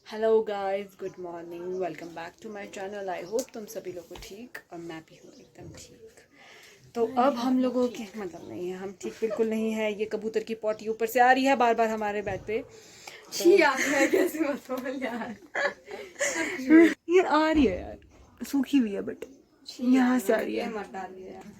Hello guys, good morning, welcome back to my channel. I hope तुम सभी लोग को ठीक और मैं भी हूँ एकदम ठीक। तो अब हम लोगों के मतलब नहीं है, हम ठीक बिल्कुल नहीं है। ये कबूतर की पॉटी ऊपर से आ रही है बार बार हमारे बेड पे। तो यार कैसे बताऊं यार। ये आ रही है यार, सूखी हुई है बट यहाँ से आ रही है। मत डालिए यार।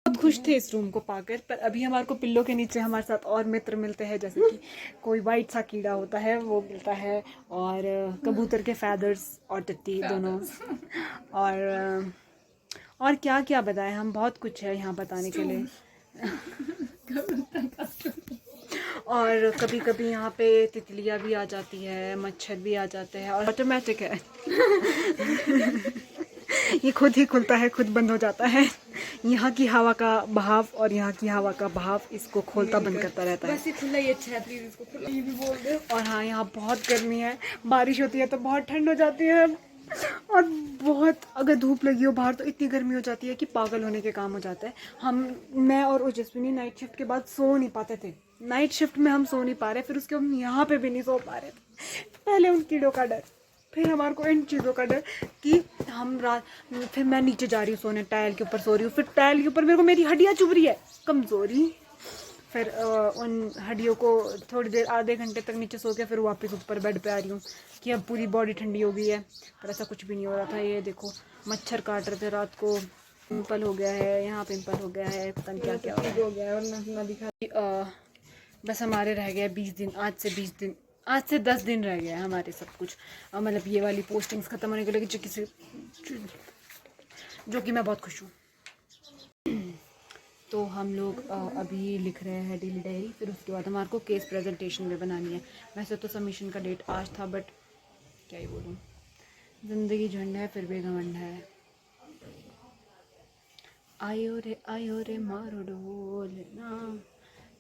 बहुत खुश थे इस रूम को पाकर, पर अभी हमारे को पिल्लों के नीचे हमारे साथ और मित्र मिलते हैं, जैसे कि कोई वाइट सा कीड़ा होता है वो मिलता है, और कबूतर के फैदर्स और टट्टी दोनों, और क्या क्या बताएं हम, बहुत कुछ है यहाँ बताने के लिए। और कभी कभी यहाँ पे तितलियाँ भी आ जाती है, मच्छर भी आ जाते हैं, और ऑटोमेटिक है। ये खुद ही खुलता है, खुद बंद हो जाता है। यहाँ की हवा का बहाव और यहाँ की हवा का बहाव इसको खोलता बंद करता रहता है। बस ये खुला ही अच्छा है, प्लीज इसको खुला ये भी बोल दो। और हाँ, यहाँ बहुत गर्मी है, बारिश होती है तो बहुत ठंड हो जाती है, और बहुत अगर धूप लगी हो बाहर तो इतनी गर्मी हो जाती है कि पागल होने के काम हो जाता है। मैं और ओजस्विनी नाइट शिफ्ट के बाद सो नहीं पाते थे। नाइट शिफ्ट में हम सो नहीं पा रहे, फिर उसके हम यहाँ पे भी नहीं सो पा रहे थे। पहले उन कीड़ों का डर, फिर हमारे को इन चीज़ों का डर कि हम फिर मैं नीचे जा रही हूँ सोने, टाइल के ऊपर सो रही हूँ, फिर टाइल के ऊपर मेरे को मेरी हड्डियाँ चुभ रही है, कमज़ोरी। फिर उन हड्डियों को थोड़ी देर, आधे घंटे तक नीचे सो के फिर वापस ऊपर बेड पे आ रही हूँ कि अब पूरी बॉडी ठंडी हो गई है, पर ऐसा कुछ भी नहीं हो रहा था। ये देखो, मच्छर काट रहे थे रात को, पिंपल हो गया है, यहाँ पिंपल हो गया है, पता नहीं क्या क्या हो गया और ना दिखा। बस हमारे रह गए 20 दिन, आज से 10 दिन रह गया है हमारे सब कुछ, मतलब ये वाली पोस्टिंग्स ख़त्म होने के लिए, जो कि मैं बहुत खुश हूँ। तो हम लोग अभी लिख रहे हैं डेली डायरी, फिर उसके बाद हमारे को केस प्रेजेंटेशन भी बनानी है। वैसे तो सबमिशन का डेट आज था, बट क्या ही बोलूँ, ज़िंदगी झंड है फिर भी घमंड है। आयो रे मारो डोल ना।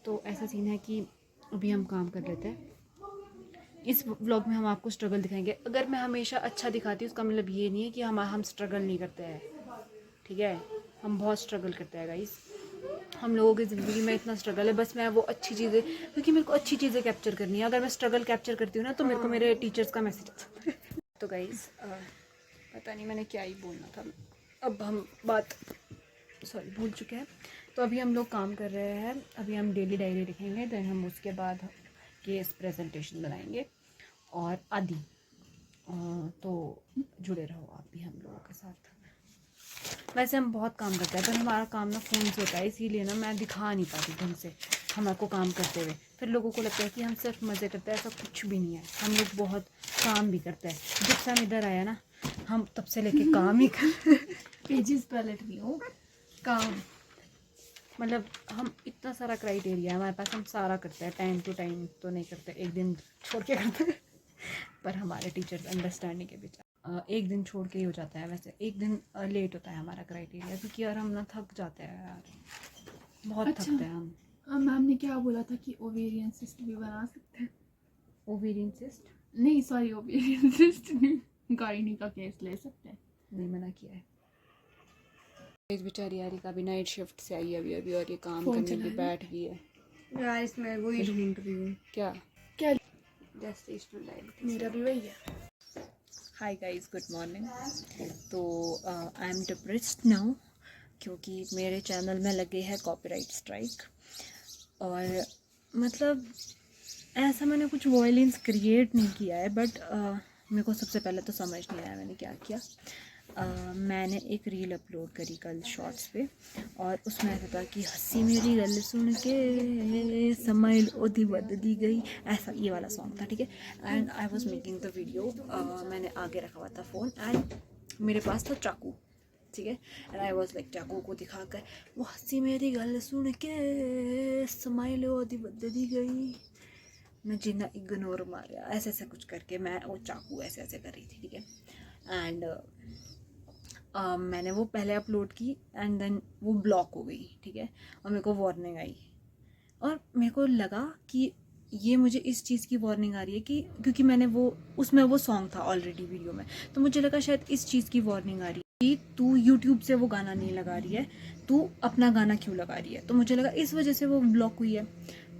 तो ऐसा सीन है कि अभी हम काम कर लेते हैं। इस व्लॉग में हम आपको स्ट्रगल दिखाएंगे। अगर मैं हमेशा अच्छा दिखाती हूँ उसका मतलब ये नहीं है कि हम स्ट्रगल नहीं करते हैं, ठीक है। हम बहुत स्ट्रगल करते हैं गाइस, हम लोगों की ज़िंदगी में इतना स्ट्रगल है। बस मैं वो अच्छी चीज़ें, क्योंकि मेरे को अच्छी चीज़ें कैप्चर करनी है। अगर मैं स्ट्रगल कैप्चर करती हूँ ना तो मेरे को मेरे टीचर्स का मैसेज आता है। तो गाइस पता नहीं मैंने क्या ही बोलना था, अब हम बात भूल चुके हैं। तो अभी हम लोग काम कर रहे हैं, अभी हम डेली डायरी लिखेंगे, देन हम उसके बाद केस प्रेजेंटेशन बनाएंगे और आदि। तो जुड़े रहो आप भी हम लोगों के साथ। वैसे हम बहुत काम करते हैं, पर हमारा काम ना फ़ोन से होता है, इसीलिए ना मैं दिखा नहीं पाती ढंग से हमारे को काम करते हुए। फिर लोगों को लगता है कि हम सिर्फ मज़े करते हैं, ऐसा कुछ भी नहीं है। हम लोग बहुत काम भी करते हैं। जब से हम इधर आया ना, हम तब से लेके काम ही कर पेजेस पलट रही हूँ काम। मतलब हम इतना सारा क्राइटेरिया है हमारे पास, हम सारा करते हैं, टाइम टू टाइम तो नहीं करते, एक दिन छोड़ के करते हैं। पर हमारे टीचर्स अंडरस्टैंडिंग के बीच एक दिन छोड़ के ही हो जाता है। वैसे एक दिन लेट होता है हमारा क्राइटेरिया, क्योंकि यार हम ना थक जाते हैं यार, बहुत अच्छा, थकते हैं हम। मैम ने क्या बोला था कि ओवेरियन सिस्ट भी बना सकते हैं? ओवेरियन सिस्ट नहीं सॉरी, ओवेरियन सिस्ट नहीं, गायनी का केस ले सकते हैं। नहीं मना किया है। इस बेचारी यारी का भी नाइट शिफ्ट से आई अभी अभी, और ये काम फोन करने की चला बैठ गई है यार। इसमें वही ढूंढ रही हूँ। क्या क्या? Gestational diabetes. मेरा भी वही है। Hi guys, good morning. तो आई एम डिप्रेस्ड नाउ, क्योंकि मेरे चैनल में लगे हैं कॉपीराइट स्ट्राइक। और मतलब ऐसा मैंने कुछ वॉयलेंस क्रिएट नहीं किया है, बट मेरे को सबसे पहले तो समझ नहीं आया मैंने क्या किया। मैंने एक रील अपलोड करी कल शॉर्ट्स पे, और उसमें ऐसा था कि हंसी मेरी गल सुन के समाइल ओदी बदली गई, ऐसा ये वाला सॉन्ग था, ठीक है। And I was making the video, मैंने आगे रखा हुआ था फ़ोन, एंड मेरे पास था चाकू, ठीक है। एंड आई वॉज लाइक, चाकू को दिखा कर वो हंसी मेरी गल सुन के समाइल ओदी बदली गई, मैं जिन्ना इग्नोर मारा, ऐसे ऐसे कुछ करके मैं वो चाकू ऐसे ऐसे कर रही थी, ठीक है। एंड मैंने वो पहले अपलोड की, एंड देन वो ब्लॉक हो गई, ठीक है। और मेरे को वार्निंग आई, और मेरे को लगा कि ये मुझे इस चीज़ की वार्निंग आ रही है कि क्योंकि मैंने वो उसमें वो सॉन्ग था ऑलरेडी वीडियो में, तो मुझे लगा शायद इस चीज़ की वार्निंग आ रही है कि तू यूट्यूब से वो गाना नहीं लगा रही है, तू अपना गाना क्यों लगा रही है। तो मुझे लगा इस वजह से वो ब्लॉक हुई है।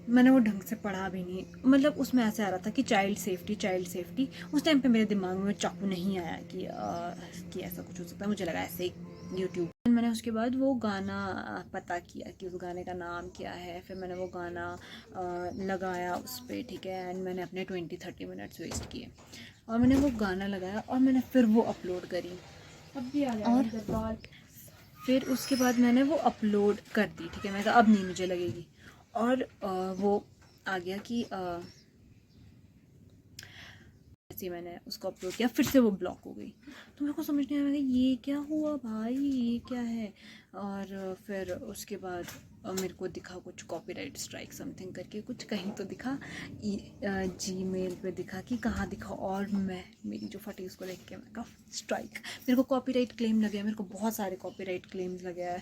मैंने वो ढंग से पढ़ा भी नहीं, मतलब उसमें ऐसे आ रहा था कि चाइल्ड सेफ्टी। उस टाइम पे मेरे दिमाग में चाकू नहीं आया कि ऐसा कुछ हो सकता है। मुझे लगा ऐसे ही यूट्यूब। मैंने उसके बाद वो गाना पता किया कि उस गाने का नाम क्या है, फिर मैंने वो गाना लगाया उस पर, ठीक है। एंड मैंने अपने 20-30 मिनट्स वेस्ट किए और मैंने वो गाना लगाया और मैंने फिर वो अपलोड करी। अब भी आ और जाएगा फिर उसके बाद मैंने वो अपलोड कर दी, ठीक है। मैं कहा अब नहीं मुझे लगेगी, और वो आ गया कि ऐसे मैंने उसको अपलोड किया, फिर से वो ब्लॉक हो गई। तो मेरे को समझ नहीं आया ये क्या हुआ भाई, ये क्या है। और फिर उसके बाद मेरे को दिखा कुछ कॉपीराइट स्ट्राइक समथिंग करके, कुछ कहीं तो दिखा, जीमेल पे दिखा कि कहाँ दिखा, और मैं मेरी जो फटी उसको देख के मैं कहा स्ट्राइक, मेरे को कॉपीराइट क्लेम लगे हैं। मेरे को बहुत सारे कॉपीराइट क्लेम्स लगे हैं,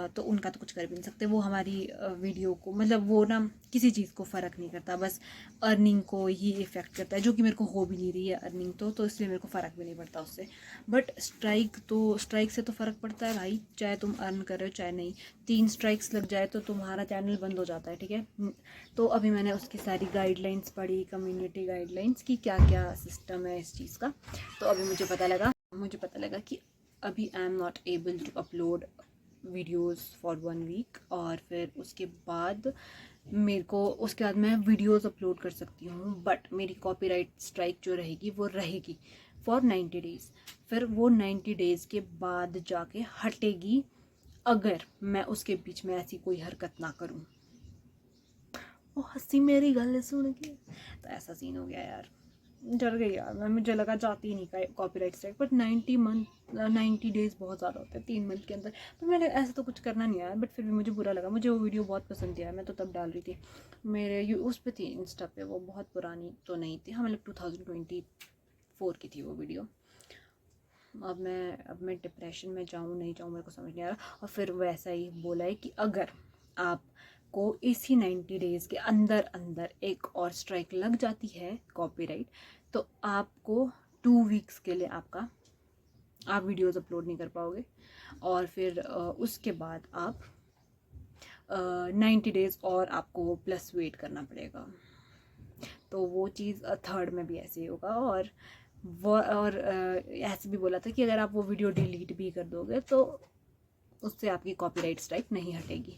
तो उनका तो कुछ कर भी नहीं सकते। वो हमारी वीडियो को, मतलब वो ना किसी चीज़ को फ़र्क नहीं करता, बस अर्निंग को ही इफ़ेक्ट करता है, जो कि मेरे को हो भी नहीं रही है अर्निंग, तो इसलिए मेरे को फ़र्क भी नहीं पड़ता उससे। बट स्ट्राइक से तो फ़र्क पड़ता है भाई, चाहे तुम अर्न कर रहे हो चाहे नहीं। 3 स्ट्राइक्स लग जाए तो तुम्हारा चैनल बंद हो जाता है, ठीक है। तो अभी मैंने उसकी सारी गाइडलाइंस पढ़ी, कम्युनिटी गाइडलाइंस की क्या क्या सिस्टम है इस चीज़ का। तो अभी मुझे पता लगा कि अभी I am not able to upload videos for 1 week, और फिर उसके बाद मैं वीडियोस अपलोड कर सकती हूँ, बट मेरी कॉपीराइट स्ट्राइक जो रहेगी वो रहेगी फॉर 90 डेज़। फिर वो 90 डेज़ के बाद जाके हटेगी, अगर मैं उसके बीच में ऐसी कोई हरकत ना करूँ। वो हंसी मेरी गल सुन के, तो ऐसा सीन हो गया यार। डर गई यार मैं, मुझे लगा जाती ही नहीं कॉपीराइट स्ट्राइक, बट 90 डेज़ बहुत ज़्यादा होते हैं 3 मंथ के अंदर। तो मैंने ऐसा तो कुछ करना नहीं आया, बट फिर भी मुझे बुरा लगा। मुझे वो वीडियो बहुत पसंद आया, मैं तो तब डाल रही थी मेरे उस पर थी, इंस्टा पे। वो बहुत पुरानी तो नहीं थी, हाँ, मतलब 2024 की थी वो वीडियो। अब मैं डिप्रेशन में जाऊँ नहीं जाऊँ मेरे को समझ नहीं आ रहा। और फिर वैसा ही बोला है कि अगर आपको इसी 90 डेज़ के अंदर अंदर एक और स्ट्राइक लग जाती है कॉपीराइट, तो आपको 2 वीक्स के लिए आप वीडियोस अपलोड नहीं कर पाओगे, और फिर उसके बाद आप 90 डेज़ और आपको प्लस वेट करना पड़ेगा। तो वो चीज़ 3rd में भी ऐसे ही होगा। और ऐसे भी बोला था कि अगर आप वो वीडियो डिलीट भी कर दोगे तो उससे आपकी कॉपीराइट स्ट्राइक नहीं हटेगी।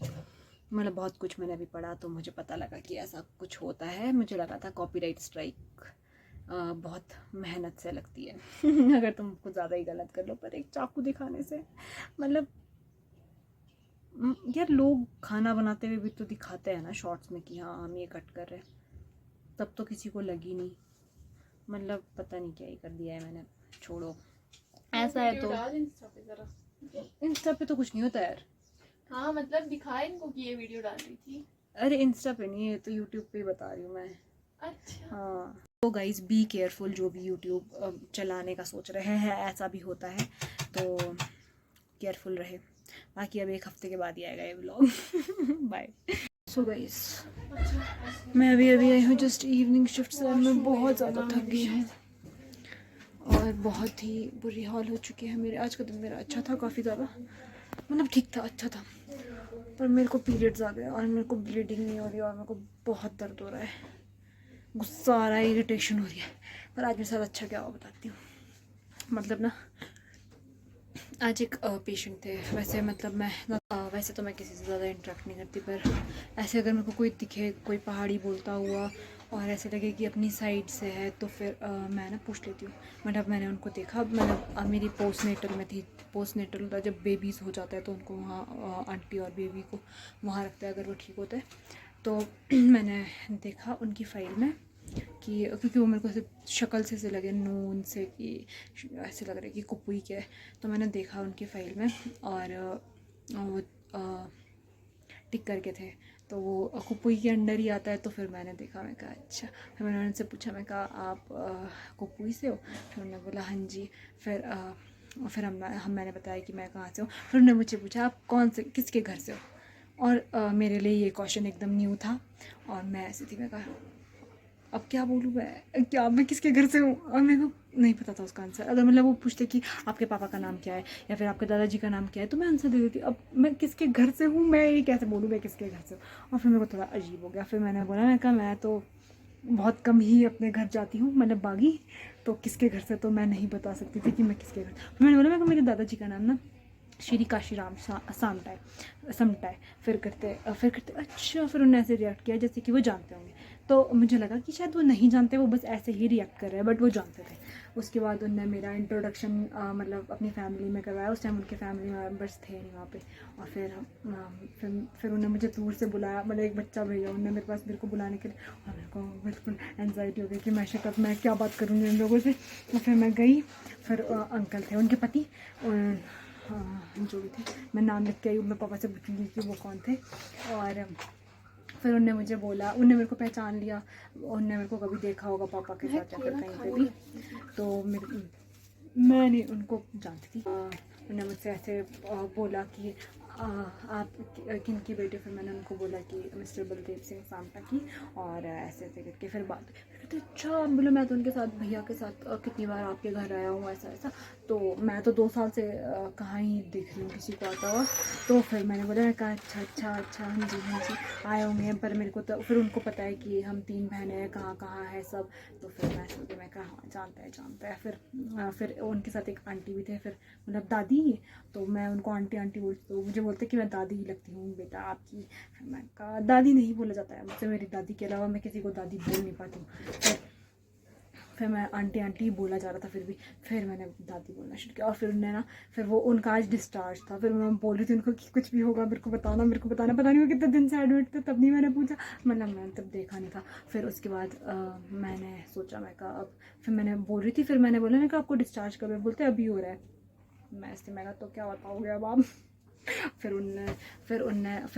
मतलब बहुत कुछ मैंने अभी पढ़ा, तो मुझे पता लगा कि ऐसा कुछ होता है। मुझे लगा था कॉपीराइट स्ट्राइक बहुत मेहनत से लगती है अगर तुम कुछ ज़्यादा ही गलत कर लो, पर एक चाकू दिखाने से, मतलब यार लोग खाना बनाते हुए भी तो दिखाते हैं ना शॉर्ट्स में कि हाँ हम ये कट कर रहे हैं, तब तो किसी को लगी नहीं। मतलब पता नहीं क्या ही कर दिया है मैंने, छोड़ो। ऐसा है तो इंस्टा पे तो कुछ नहीं होता यार। हाँ मतलब दिखाया इनको कि ये वीडियो डाल रही थी। अरे इंस्टा पे नहीं है, तो यूट्यूब पे ही बता रही हूँ मैं। अच्छा हाँ, तो गाइज बी केयरफुल, जो भी यूट्यूब चलाने का सोच रहे हैं, ऐसा भी होता है तो केयरफुल रहे। बाकी अब 1 हफ्ते के बाद ही आएगा ये व्लॉग बाय। सो गाइज मैं अभी आई हूँ जस्ट इवनिंग शिफ्ट से, और मैं बहुत ज़्यादा थक गई हूँ और बहुत ही बुरी हाल हो चुकी है मेरे। आज का दिन मेरा अच्छा था, काफ़ी ज़्यादा, मतलब ठीक था, अच्छा था, पर मेरे को पीरियड्स आ गए और मेरे को ब्लीडिंग नहीं हो रही और मेरे को बहुत दर्द हो रहा है, गुस्सा आ रहा है, इरिटेशन हो रही है। पर आज मेरे साथ अच्छा क्या हुआ बताती हूँ। मतलब ना आज एक पेशेंट थे, वैसे मतलब मैं वैसे तो मैं किसी से ज़्यादा इंटरेक्ट नहीं करती, पर ऐसे अगर मेरे को कोई दिखे, कोई पहाड़ी बोलता हुआ और ऐसे लगे कि अपनी साइड से है, तो फिर मैं ना पूछ लेती हूँ। मतलब मैंने उनको देखा, मतलब मेरी पोस्टनेटल में थी। पोस्टनेटल होता है जब बेबीज़ हो जाता है तो उनको वहाँ आंटी और बेबी को वहाँ रखता है अगर वो ठीक होता है। तो मैंने देखा उनकी फ़ाइल में कि, क्योंकि वो मेरे को ऐसे शक्ल से लगे नून से कि ऐसे लग रहा है कि कुपुई के है। तो मैंने देखा उनकी फ़ाइल में और वो टिक करके थे, तो वो कुपुई के अंडर ही आता है। तो फिर मैंने देखा, मैं कहा अच्छा। फिर मैंने उनसे पूछा, मैं कहा आप कुपुई से हो? फिर उन्होंने बोला हाँ जी। फिर मैंने बताया कि मैं कहाँ से हूँ। फिर उन्होंने मुझसे पूछा आप किसके घर से हो? और मेरे लिए ये क्वेश्चन एकदम न्यू था और मैं ऐसी थी, मैं कहा अब क्या बोलूँ मैं किसके घर से हूँ, और मेरे को नहीं पता था उसका आंसर। अगर मतलब वो पूछते कि आपके पापा का नाम क्या है या फिर आपके दादाजी का नाम क्या है, तो मैं आंसर दे देती। अब मैं किसके घर से हूँ, मैं ये कैसे बोलूँ मैं किसके घर से हूँ। और फिर मेरे को थोड़ा अजीब हो गया। फिर मैंने बोला, मैं कहा मैं तो बहुत कम ही अपने घर जाती हूँ, मतलब बागी, तो किसके घर से तो मैं नहीं बता सकती थी कि मैं किसके घर। फिर मैंने बोला, मैं कहा मेरे दादाजी का नाम ना श्री काशीराम सामटा है, समटा है। फिर करते अच्छा। फिर उन्होंने ऐसे रिएक्ट किया जैसे कि वो जानते होंगे। तो मुझे लगा कि शायद वो नहीं जानते, वो बस ऐसे ही रिएक्ट कर रहे हैं, बट वो जानते थे। उसके बाद उन्होंने मेरा इंट्रोडक्शन मतलब अपनी फैमिली में करवाया। उस टाइम उनके फैमिली मेम्बर्स थे नहीं वहाँ पे। और फिर उन्होंने मुझे दूर से बुलाया, मतलब एक बच्चा भेजा उन्होंने मेरे पास, मेरे को बुलाने के लिए। और मेरे को बिल्कुल एनजाइटी हो गई कि मैं क्या बात करूँगी इन लोगों से। और फिर मैं गई। फिर अंकल थे, उनके पति, जो भी थे, मैं नाम लिख के आई। मैं पापा से पूछूंगी कि वो कौन थे। और फिर उनने मुझे बोला, उनने मेरे को पहचान लिया, उनने मेरे को कभी देखा होगा पापा के साथ या फिर कहीं पे भी। तो मैंने उनको जानती थी। उन्होंने मुझसे ऐसे बोला कि आप किन की बेटे। फिर मैंने उनको बोला कि मिस्टर बलदेव सिंह सामटा की। और ऐसे ऐसे करके फिर बात कहते, अच्छा बोले मैं तो उनके साथ, भैया के साथ कितनी बार आपके घर आया हूँ, ऐसा ऐसा। तो मैं तो 2 साल से कहाँ ही देख रही हूँ किसी को आता हुआ। तो फिर मैंने बोला, मैं कहा अच्छा हाँ जी आए होंगे। पर मेरे को तो फिर उनको पता है कि हम 3 बहनें हैं, कहाँ कहाँ है सब। तो फिर मैं कहा हाँ जानता है। फिर उनके साथ एक आंटी भी थे, फिर मतलब दादी। तो मैं उनको आंटी आंटी बोलती, तो मुझे बोलते कि मैं दादी ही लगती हूँ बेटा आपकी। फिर मैं कहा दादी नहीं बोला जाता है मुझसे, मेरी दादी के अलावा मैं किसी को दादी बोल नहीं पाती हूँ। फिर मैं आंटी आंटी बोला जा रहा था फिर मैंने दादी बोलना शुरू किया। और फिर उन्होंने ना, फिर वो उनका आज डिस्चार्ज था। फिर मैं बोल रही थी उनको कि कुछ भी होगा मेरे को बताना। पता नहीं वो कितने दिन से एडमिट थे, तब नहीं मैंने पूछा, मतलब मैंने तब देखा नहीं था। फिर उसके बाद मैंने सोचा, मैं कहा अब, फिर मैंने बोल रही थी, फिर मैंने बोला, मैं कहा आपको डिस्चार्ज कब है, बोलते अभी हो रहा है। मैं कहा तो क्या बताओगे अब आप। फिर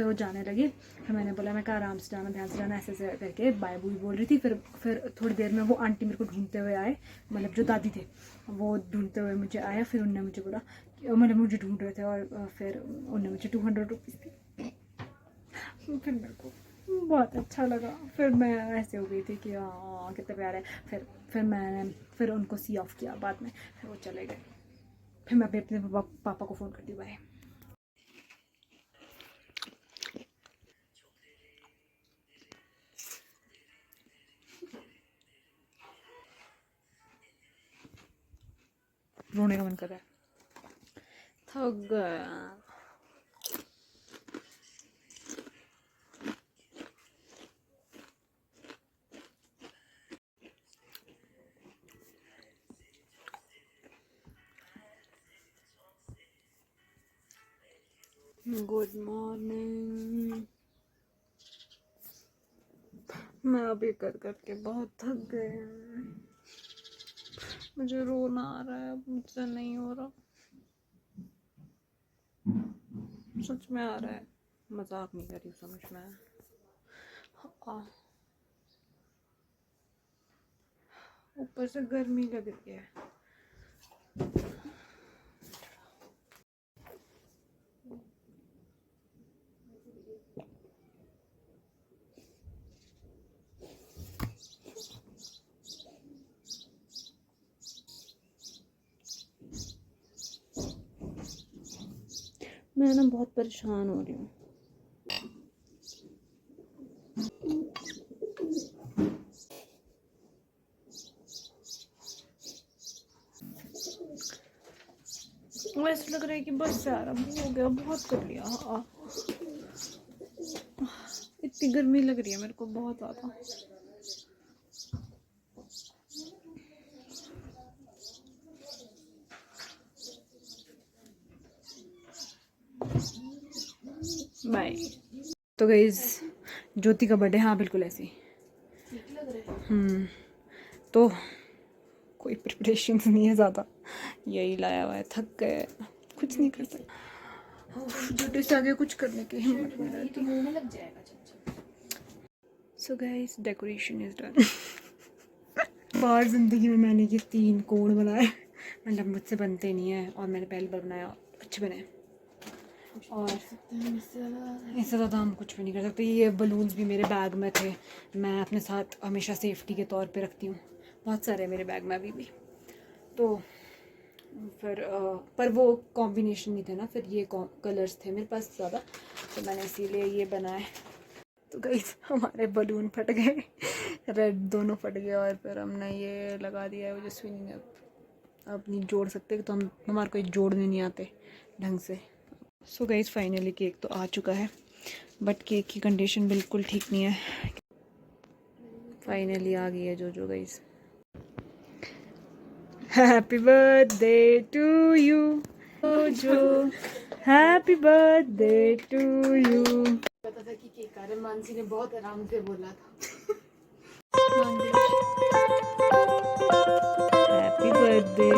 वो जाने लगे। फिर मैंने बोला, मैं कहा आराम से जाना, ध्यान से जाना, ऐसे ऐसे करके बाय बुई बोल रही थी। फिर थोड़ी देर में वो आंटी मेरे को ढूंढते हुए आए, मतलब जो दादी थे वो ढूंढते हुए मुझे आया। फिर उन्होंने मुझे बोला, मतलब मुझे ढूंढ रहे थे। और फिर उन्होंने मुझे 200 रुपीज़ दी। फिर मेरे को बहुत अच्छा लगा। फिर मैं ऐसे हो गई थी कि हाँ कितने प्यारे। फिर मैंने फिर उनको सी ऑफ किया बाद में। फिर वो चले गए। फिर मैं अपने पापा को फ़ोन करती, बाय। रोने का मन कर रहा है, थक गया। Good morning. मैं अभी करके बहुत थक गई। मुझे रोना आ रहा है, मुझसे नहीं हो रहा, सच में आ रहा है, मजाक नहीं कर रही, समझ में। ऊपर से गर्मी लग रही है। मैं ना बहुत परेशान हो रही हूँ। ऐसा लग रहा है कि बस से आराम हो गया, बहुत कर लिया। हाँ, इतनी गर्मी लग रही है मेरे को बहुत ज़्यादा। बाय। तो गाइस ज्योति का बर्थडे, हाँ बिल्कुल ऐसे ही। तो कोई प्रिपरेशन नहीं है ज़्यादा, यही लाया हुआ है, थक गए, कुछ नहीं कर सकते। ज्योति से आगे कुछ करने की हिम्मत नहीं रहती। मुंह में लग जाएगा। So guys decoration is done. बार जिंदगी में मैंने ये 3 कोण बनाए, मतलब मुझसे बनते नहीं है, और मैंने पहली बार बनाया, अच्छे बने। और इससे ज़्यादा हम कुछ भी नहीं कर सकते। ये बलून्स भी मेरे बैग में थे, मैं अपने साथ हमेशा सेफ्टी के तौर पे रखती हूँ, बहुत सारे हैं मेरे बैग में अभी भी। तो फिर पर वो कॉम्बिनेशन नहीं थे ना, फिर ये कलर्स थे मेरे पास ज़्यादा, तो मैंने इसीलिए ये बनाए। तो गाइस हमारे बलून फट गए, रेड दोनों फट गए, और फिर हमने ये लगा दिया है वो जो स्विंगिंग अब नहीं जोड़ सकते, तो हमारे को जोड़ने नहीं आते ढंग से। सो गाइस फाइनली केक तो आ चुका है, बट केक की कंडीशन बिल्कुल ठीक नहीं है। फाइनली आ गई है जो guys. Happy birthday to you जो, हैप्पी बर्थडे टू यू। पता था कि केक आ रहा है, मानसी ने बहुत आराम से बोला था। Happy birthday.